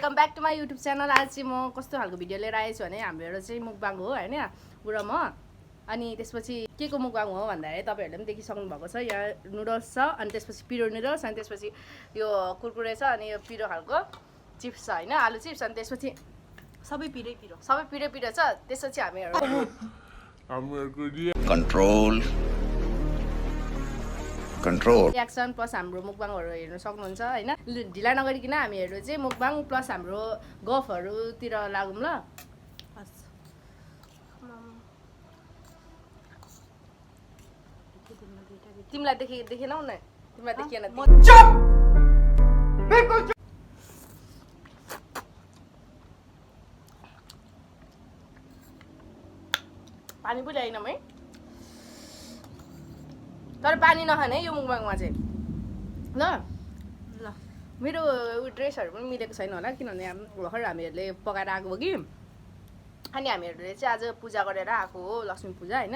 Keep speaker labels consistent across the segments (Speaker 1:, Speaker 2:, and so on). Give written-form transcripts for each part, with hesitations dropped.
Speaker 1: Welcome back to my YouTube channel. आज चाहिँ म कस्तो खालको भिडियो लिएर आएछु भने हाम्रो एउटा चाहिँ मुकबाङ हो हैन, बुढो म। अनि त्यसपछि के को मुकबाङ हो भन्दाखेरि तपाईहरुले पनि देखिसक्नु भएको छ। यहाँ नुडल्स छ, अनि त्यसपछि पिरो नुडल्स, अनि त्यसपछि यो कुरकुरे छ, अनि यो पिरो खालको चिप्स छ हैन, आलु चिप्स, अनि त्यसपछि सबै पिरो छ। त्यसपछि हामीहरु कन्ट्रोल रियाक्सन प्लस हाम्रो मुकबाङहरु हेर्न सक्नुहुन्छ हैन। ढिला नगरिकन हामीहरु चाहिँ मुकबाङ प्लस हाम्रो गफहरुतिर लागौं ल। तिमीलाई देखेनौ न, तिमीलाई देखिएन। चुप बिल्कुल चुप। पानी पो ल्याइन है, तर पानी नखाने यो मुकबाङमा चाहिँ ल। मेरो ड्रेसहरु पनि मिलेको छैन होला, किनभने भर्खर हामीहरुले पकाएर आएको हो कि। अनि हामीहरुले चाहिँ आज पूजा गरेर आएको हो, लक्ष्मी पूजा हैन,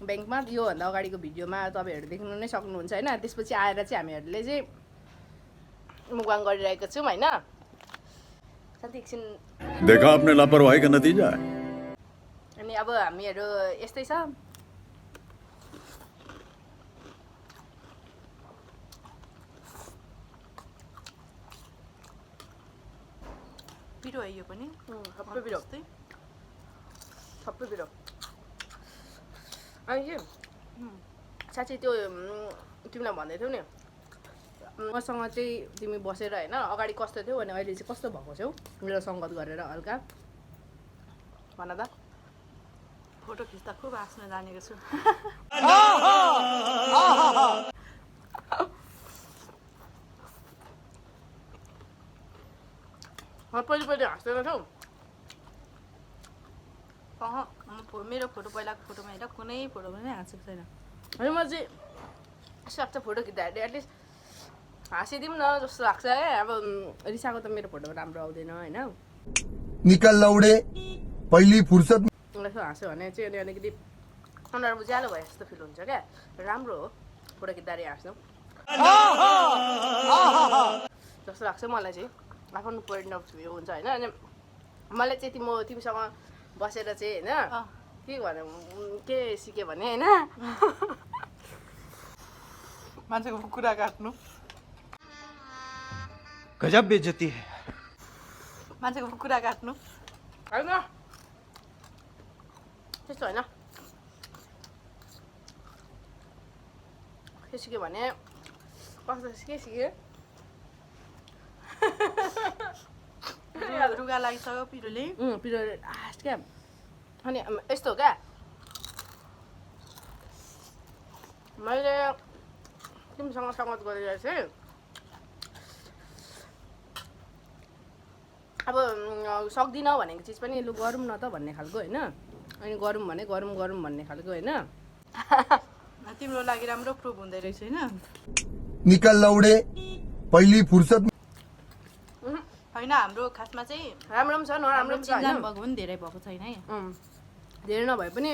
Speaker 1: ब्याङ्कमा। यो भन्दा अगाडिको भिडियोमा तपाईहरु देख्नु नै सक्नुहुन्छ हैन। त्यसपछि आएर चाहिँ हामीहरुले चाहिँ मुकबाङ गरिरहेको छौं हैन। साथी एकछिन
Speaker 2: देखा आपने लापरवाही का नतीजा है।
Speaker 1: अनि अब हामीहरु यस्तै छ।
Speaker 3: पिरो है यो पनि,
Speaker 1: सबै पिरो। अनि साँच्चै त्यो तिमीलाई भन्दै थियौ नि, मसँग चाहिँ तिमी बसेर हैन अगाडि कस्तो थियौ अनि अहिले चाहिँ कस्तो भएको छौ मेरो संगत गरेर हल्का भन त।
Speaker 3: फोटो खिच्दा खुब हाँस्न जानेको छु।
Speaker 1: पहिले हाँस्दैन थियौ।
Speaker 3: मेरो फोटो पहिलाको फोटोमा हेर, कुनै फोटोमा नै हाँसेको छैन।
Speaker 1: अनि म चाहिँ यस्तो लाग्छ फोटो खिच्दाखेरि एटलिस्ट हाँसिदिउँ न जस्तो लाग्छ है। अब रिसाको त मेरो फोटो राम्रो आउँदैन हैन।
Speaker 4: निकल लौडे पहिली फुर्सद
Speaker 1: यसो हाँस्यो भने चाहिँ अनि अलिकति अनुहार उज्यालो भए जस्तो फिल हुन्छ क्या। राम्रो हो फोटो खिच्दाखेरि हाँस्नु जस्तो लाग्छ मलाई चाहिँ। आफ्नो पोइन्ट अफ भ्यू हुन्छ हैन। अनि मलाई चाहिँ तिमीसँग बसेर चाहिँ हैन के सिकेँ भने हैन,
Speaker 3: मान्छेको कुरा काट्नु,
Speaker 2: गजब बेइज्जती है।
Speaker 3: मान्छेको कुरा काट्नु
Speaker 1: हैन त्यस्तो हैन। के सिकेँ भने कस्तो के सिकेँ,
Speaker 3: रुगा लागिसक्यो पिरोले।
Speaker 1: पिरो लास्ट क्या। अनि यस्तो हो क्या, मैले तिमीसँग संगत गरेर चाहिँ अब सक्दिनँ भनेको चिज पनि लु गरौँ न त भन्ने खालको होइन। अनि गरौँ भने गरौँ भन्ने खालको होइन।
Speaker 3: तिम्रो लागि राम्रो प्रुभ हुँदै रहेछ होइन।
Speaker 4: निकल लौडे पहिली फुर्सद
Speaker 3: होइन, हाम्रो खासमा चाहिँ
Speaker 1: राम्रो पनि छ नराम्रो पनि छ
Speaker 3: चिन्जान
Speaker 1: होइन।
Speaker 3: भएको पनि धेरै भएको छैन है।
Speaker 1: धेरै नभए पनि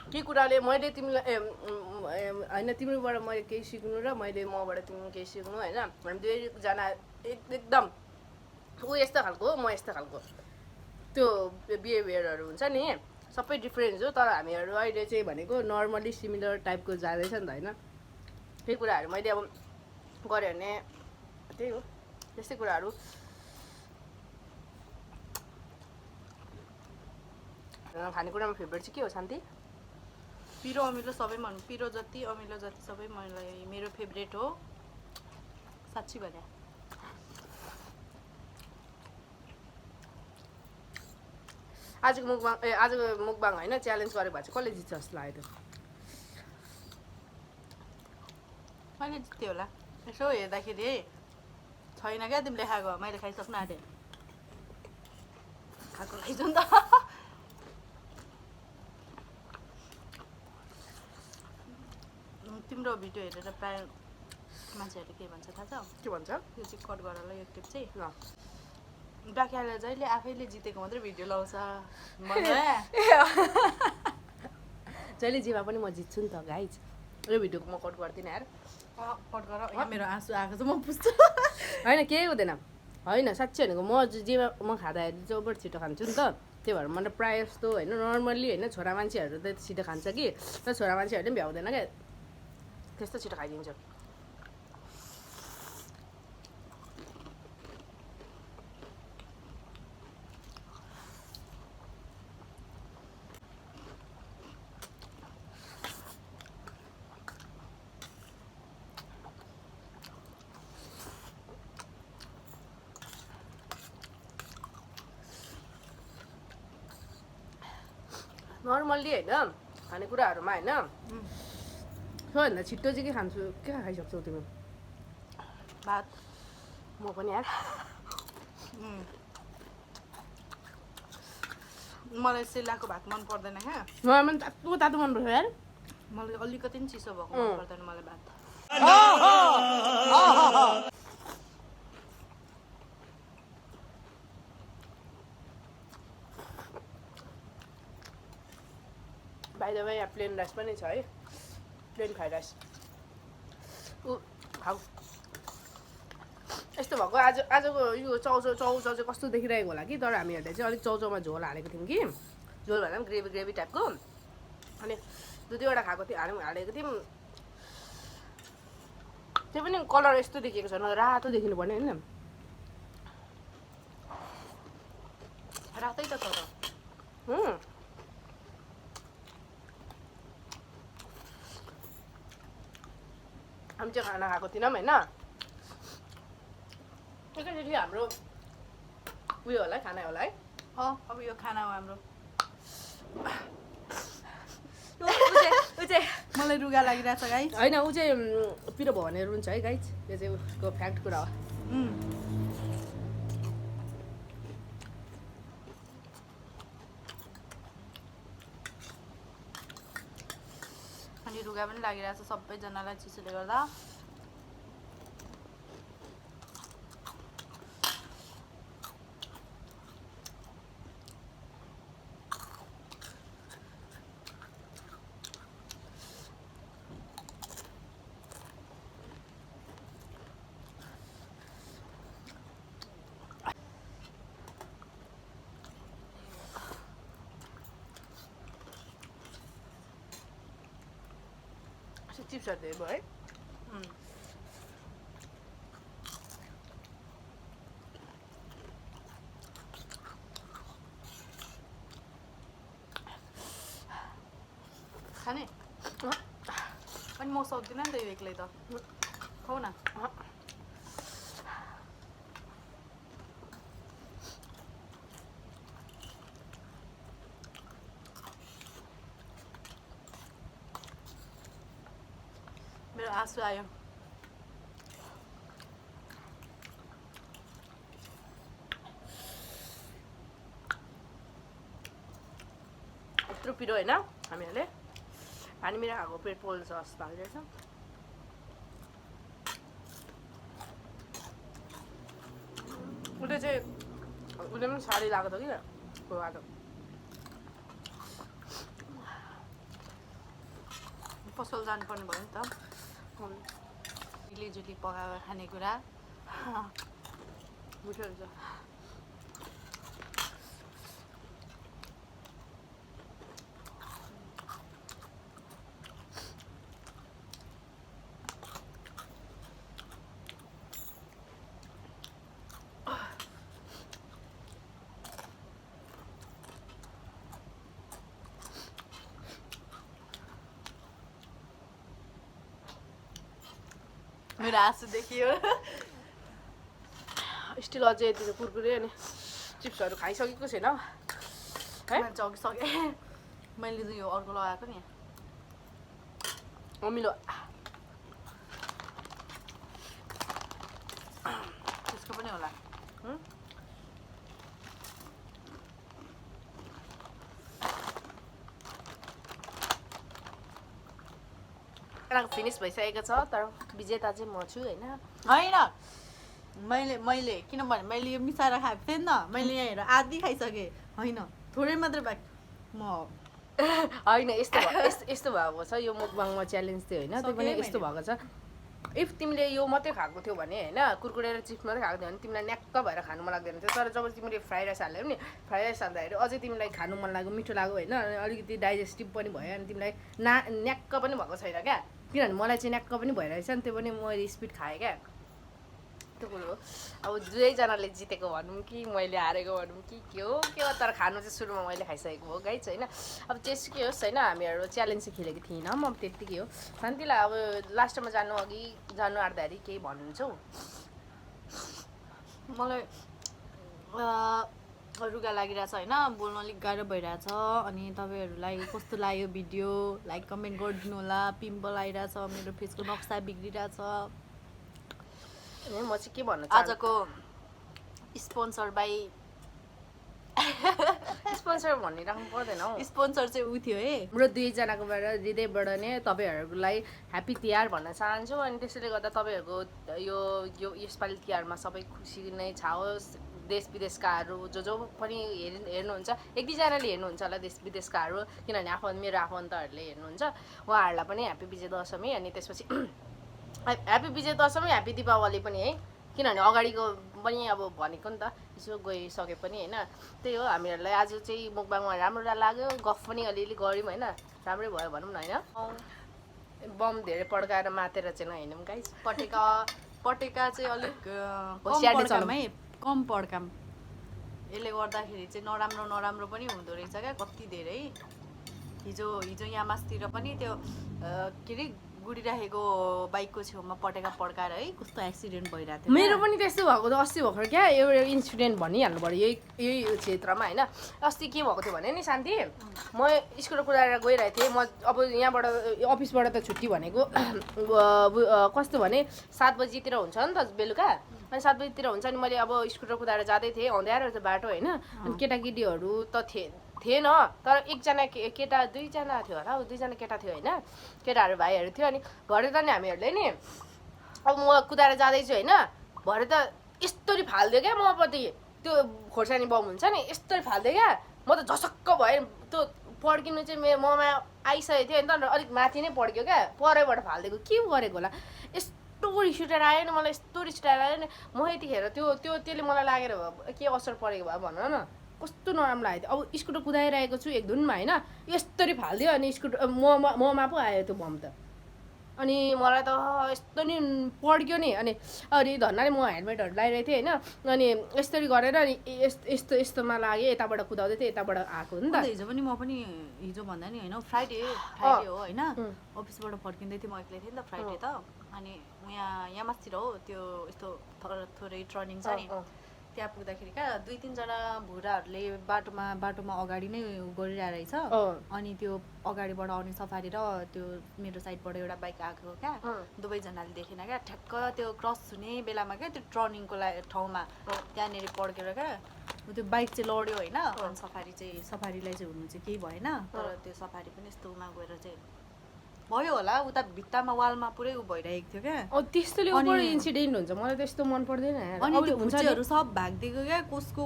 Speaker 1: के कुराले मैले तिमीलाई होइन तिमीबाट मैले केही सिक्नु र मैले मबाट तिमी केही सिक्नु होइन। हामी दुवैजना एकदम ऊ यस्तो खालको म यस्तो खालको त्यो बिहेभियरहरू हुन्छ नि, सबै डिफ्रेन्स हो। तर हामीहरू अहिले चाहिँ भनेको नर्मली सिमिलर टाइपको जाँदैछ नि त होइन। त्यही कुराहरू मैले अब गऱ्यो भने त्यही हो, त्यस्तै कुराहरू। खानेकुरामा फेभरेट चाहिँ के हो शान्ति?
Speaker 3: पिरो अमिलो सबै मन, पिरो जति अमिलो जति सबै मलाई मेरो फेभरेट हो साँच्ची भने।
Speaker 1: आजको मुकबाङ होइन च्यालेन्ज गरेको भए चाहिँ कसले जित्छ जस्तो लाग्यो?
Speaker 3: मैले जित्थेँ होला। यसो हेर्दाखेरि छैन क्या तिमीले खाएको, मैले खाइसक्नु आँटेँ। खाएको खाइसु नि त। तिम्रो भिडियो हेरेर प्रायः मान्छेहरूले के भन्छ थाहा छ?
Speaker 1: के भन्छ?
Speaker 3: यो चाहिँ कट गर ल, यो क्लिप चाहिँ
Speaker 1: ल
Speaker 3: बाख्याले जहिले आफैले जितेको मात्रै भिडियो लाउँछ
Speaker 1: जहिले जेमा पनि म जित्छु नि त गाइज। यो भिडियोको म कट गर्दिनँ यार।
Speaker 3: कट गर। यहाँ मेरो आँसु आएको छ, म पुस्छु।
Speaker 1: होइन केही हुँदैन, होइन साँच्चै भनेको म जेमा म खाँदाखेरि चौबाट छिटो खान्छु नि त त्यही भएर मलाई प्रायः जस्तो होइन नर्मल्ली होइन छोरा मान्छेहरू त छिटो खान्छ कि तर छोरा मान्छेहरूले पनि भ्याउँदैन क्या त्यस्तो छिटो खाइदिन्छ नर्मल्ली होइन खानेकुराहरूमा होइन सबैभन्दा छिट्टो चाहिँ के खान्छु के खाइसक्छौ तिमी
Speaker 3: भात
Speaker 1: म पनि यार
Speaker 3: मलाई सेलाको भात मन पर्दैन क्या
Speaker 1: मलाई पनि तातो तातो मनपर्छ यार
Speaker 3: मलाई अलिकति पनि चिसो भएको मन पर्दैन मलाई भात
Speaker 1: बाइ द वे यहाँ प्लेन राइस पनि छ है प्लेन फ्राइड राइस खाऊ यस्तो भएको आजको यो चाउचाउ चाहिँ कस्तो देखिरहेको होला कि तर हामीहरूले चाहिँ अलिक चाउचाउमा झोल हालेको थियौँ कि झोल भन्दा पनि ग्रेभी टाइपको अनि दुई दुईवटा खाएको थियो हालेको थियौँ त्यो पनि कलर यस्तो देखिएको छ रातो देखिनु पर्ने होइन
Speaker 3: रातै त छ त
Speaker 1: हामी चाहिँ खाना खाएको थिएनौँ होइन एकैचोटि हाम्रो उयो होला है खाना होला है
Speaker 3: अब यो खाना हो हाम्रो मलाई रुगा लागिरहेछ गाइस
Speaker 1: होइन ऊ चाहिँ पिरो भयो भने रुन्छ है गाइस यो चाहिँ उसको फ्याक्ट कुरा हो
Speaker 3: अनि रुगा पनि लागिरहेछ सबैजनालाई चिसोले गर्दा
Speaker 1: चिप्सहरू धेरै भयो है
Speaker 3: खाने अनि म सक्दिनँ नि त यो एक्लै त खाऊ न मेरो आँसु आयो
Speaker 1: यत्रो पिरो होइन हामीहरूले पानी मिरा खाएको पेट पोल्छ जस्तो लागिरहेछ उसले पनि साडी लगाएको थियो कि आज
Speaker 3: पसल जानुपर्ने भयो नि त मिलिजुली पकाएर खानेकुरा
Speaker 1: मिठो हुन्छ
Speaker 3: मेरो आँसु देखियो
Speaker 1: स्टिल अझै यति कुरकुरे अनि चिप्सहरू खाइसकेको छैन है
Speaker 3: सके मैले त यो अर्को लगाएको नि
Speaker 1: अमिलो
Speaker 3: त्यसको पनि होला
Speaker 1: फिनिस भइसकेको छ तर विजेता चाहिँ म छु होइन
Speaker 3: होइन मैले किनभने मैले यो मिसाएर खाएको थिएँ नि त मैले यहाँ हेर आधी खाइसकेँ होइन थोरै मात्रै बाँकी म
Speaker 1: होइन यस्तो भएको छ यो मुकबाङमा च्यालेन्ज थियो होइन त्यो पनि यस्तो भएको छ इफ तिमीले यो मात्रै खाएको थियो भने होइन कुरकुरे र चिप्स मात्रै खाएको थियो भने तिमीलाई न्याक्क भएर खानु मन लाग्दैन थियो तर जब तिमीले फ्राई राइस हाल्यौ नि फ्राई राइस हाल्दाखेरि अझै तिमीलाई खानु मन लाग्यो मिठो लाग्यो होइन अनि अलिकति डाइजेस्टिभ पनि भयो अनि तिमीलाई न्याक्क पनि भएको छैन क्या किनभने मलाई चाहिँ न्याक्क पनि भइरहेछ नि त्यो पनि मैले स्पिड खाएँ क्या त्यो कुरो हो अब दुवैजनाले जितेको भनौँ कि मैले हारेको भनौँ कि के हो तर खानु चाहिँ सुरुमा मैले खाइसकेको हो गाइज होइन अब त्यस के होस् होइन हामीहरू च्यालेन्ज चाहिँ खेलेको थिएनौँ अब त्यत्तिकै हो शान्तिलाई अब लास्टमा जानु आँट्दाखेरि केही भन्नुहुन्छ
Speaker 3: मलाई रुगा लागिरहेछ होइन बोल्नु अलिक गाह्रो भइरहेछ अनि तपाईँहरूलाई कस्तो लाग्यो भिडियो लाइक कमेन्ट गरिदिनु होला पिम्पल आइरहेछ मेरो फेसको नक्सा बिग्रिरहेछ
Speaker 1: म चाहिँ के भन्नु
Speaker 3: आजको स्पोन्सर बाई
Speaker 1: स्पोन्सर भनिराख्नु पर्दैन हौ
Speaker 3: स्पोन्सर चाहिँ ऊ थियो है
Speaker 1: हाम्रो दुईजनाकोबाट हृदयबाट नै तपाईँहरूलाई ह्याप्पी तिहार भन्न चाहन्छु अनि त्यसैले गर्दा तपाईँहरूको यो यसपालि तिहारमा सबै खुसी नै छाओस् देश विदेशकाहरू जो पनि हेर्नुहुन्छ एक दुईजनाले हेर्नुहुन्छ होला देश विदेशकाहरू किनभने मेरो आफन्तहरूले हेर्नुहुन्छ उहाँहरूलाई पनि ह्याप्पी विजय दशमी अनि त्यसपछि ह्याप्पी विजय दशमी ह्याप्पी दीपावली पनि है किनभने अगाडिको पनि अब भनेको नि त यसो गइसके पनि होइन त्यही हो हामीहरूलाई आज चाहिँ मुकबाङमा राम्रो लाग्यो गफ पनि अलिअलि गऱ्यौँ होइन राम्रै भयो भनौँ न होइन बम धेरै पड्काएर मातेर चाहिँ नहिँडौँ गाइस
Speaker 3: पटेका चाहिँ अलिक कम पड्काम यसले गर्दाखेरि चाहिँ नराम्रो पनि हुँदो रहेछ क्या कति धेरै हिजो यहाँ मासतिर पनि त्यो के अरे गुडिराखेको बाइकको छेउमा पटेका पड्काएर है कस्तो एक्सिडेन्ट भइरहेको थियो
Speaker 1: मेरो पनि त्यस्तो भएको त अस्ति भर्खर क्या एउटा इन्सिडेन्ट भनिहाल्नु पऱ्यो यही क्षेत्रमा होइन अस्ति के भएको थियो भने नि शान्ति म स्कुटर कुदाएर गइरहेको थिएँ म अब यहाँबाट अफिसबाट त छुट्टी भनेको कस्तो भने 7 बजीतिर हुन्छ नि त बेलुका अनि 7 बजीतिर हुन्छ नि मैले अब स्कुटर कुदाएर जाँदै थिएँ अँध्यारो छ बाटो होइन अनि केटाकेटीहरू त थिएन तर एकजना केटा दुईजना थियो होला दुईजना केटा थियो होइन केटाहरू भाइहरू थियो अनि भरे त नि हामीहरूले नि अब म कुदाएर जाँदैछु होइन भरे त यस्तरी फालिदियो क्या मपट्टि त्यो खोर्सानी बम हुन्छ नि यस्तरी फालिदियो क्या म त झसक्क भएँ त्यो पड्किनु चाहिँ ममा आइसकेको थियो नि त अलिक माथि नै पड्क्यो क्या परैबाट फालिदिएको के गरेको होला यस्तो रिस उठेर आयो नि मलाई यस्तो रिस उठेर आयो नि म यतिखेर त्यसले मलाई लागेर के असर परेको भयो भन न कस्तो नराम्रो लागेको थियो अब स्कुटर कुदाइरहेको छु एक धुनमा होइन यस्तरी फालिदियो अनि स्कुटर ममा पो आयो त्यो बम त अनि मलाई त यस्तो नि पड्क्यो नि अनि धन्नाले म हेलमेटहरू लगाइरहेको थिएँ होइन अनि यस्तरी गरेर अनि यस्तोमा लाग्यो यताबाट कुदाउँदै थिएँ यताबाट आएको नि त
Speaker 3: हिजो पनि म पनि हिजो भन्दा नि होइन फ्राइडे हो होइन अफिसबाट फर्किँदै थिएँ म एक्लै थिएँ नि त फ्राइडे त अनि यहाँ मासतिर हो त्यो यस्तो थोरै टर्निङ छ नि त्यहाँ पुग्दाखेरि क्या 2-3 जना भुराहरूले बाटोमा अगाडि नै गरिरहेको रहेछ अनि त्यो अगाडिबाट आउने सफारी र त्यो मेरो साइडबाट एउटा बाइक आएको क्या दुवैजनाले देखेन क्या ठ्याक्क त्यो क्रस हुने बेलामा क्या त्यो टर्निङको ठाउँमा त्यहाँनिर पड्केर क्या त्यो बाइक चाहिँ लड्यो होइन सफारीलाई चाहिँ हुनु चाहिँ केही भएन तर त्यो सफारी पनि यस्तोमा गएर चाहिँ भयो होला उता भित्तामा वालमा पुरै भइरहेको थियो क्या
Speaker 1: त्यस्तोले ओभर इन्सिडेन्ट हुन्छ मलाई त्यस्तो मन पर्दैन
Speaker 3: अनि त्यो हुन्छहरू सब भागिदिएको क्या कसको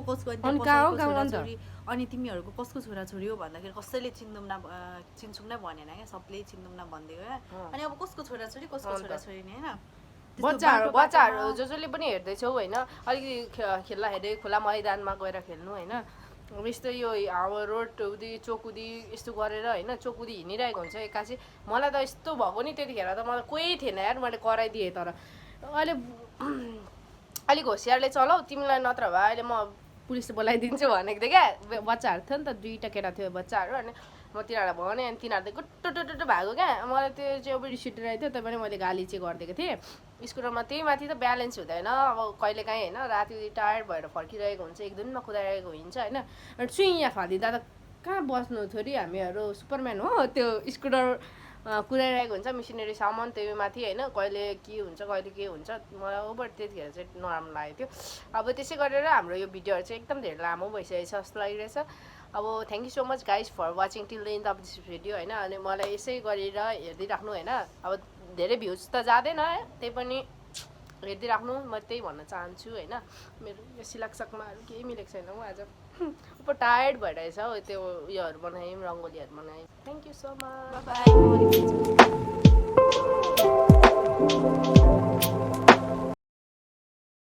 Speaker 3: अनि तिमीहरूको कसको छोराछोरी हो भन्दाखेरि कसैले चिन्छौँ नै भनेन क्या सबले चिन्दुम न भनिदियो क्या अनि अब कसको छोराछोरी नि होइन
Speaker 1: बच्चाहरू जसले पनि हेर्दैछौ होइन अलिकति खेल्दा हेर्दै खुला मैदानमा गएर खेल्नु होइन अब यस्तो यो अब रोड चोकुदी यस्तो गरेर होइन चोकुदी हिँडिरहेको हुन्छ एक्कासी मलाई त यस्तो भएको नि त्यतिखेर त मलाई कोही थिएन यार मैले कराइदिएँ तर अहिले अलिक होसियारले चलाऊ तिमीलाई नत्र भए अहिले म पुलिसले बोलाइदिन्छु भनेको थिएँ क्या बच्चाहरू थियो नि त 2टा केटा थियो बच्चाहरू अनि म तिनीहरूलाई भने अनि तिनीहरू त गुट्टो भएको क्या मलाई त्यो चाहिँ अब रिस उठिरहेको थियो त्यही पनि मैले गाली चाहिँ गरिदिएको थिएँ स्कुटरमा त्यही माथि त ब्यालेन्स हुँदैन अब कहिलेकाहीँ होइन राति टायर्ड भएर फर्किरहेको हुन्छ एक दिनमा कुदाइरहेको हुन्छ होइन अनि यहाँ फालिदिँदा त कहाँ बस्नु थोरै हामीहरू सुपरम्यान हो त्यो स्कुटर कुदाइरहेको हुन्छ मिसिनरी सामान त्यही माथि होइन कहिले के हुन्छ कहिले के हुन्छ मलाई ओभर त्यतिखेर चाहिँ नराम्रो लागेको थियो अब त्यसै गरेर हाम्रो यो भिडियोहरू चाहिँ एकदम धेरै लामो भइसकेको छ जस्तो लागिरहेछ अब thank you so much guys for watching till the end of this video होइन अनि मलाई यसै गरेर हेर्दै राख्नु होइन अब धेरै भ्युज त जाँदैन त्यही पनि हेर्दै राख्नु म त्यही भन्न चाहन्छु होइन मेरो यो सिलाक्सकमाहरू केही मिलेको छैन म आज ऊपर टायर्ड भइरहेछ हो त्यो उयोहरू बनायौँ रङ्गोलीहरू बनायौँ thank you so much
Speaker 3: by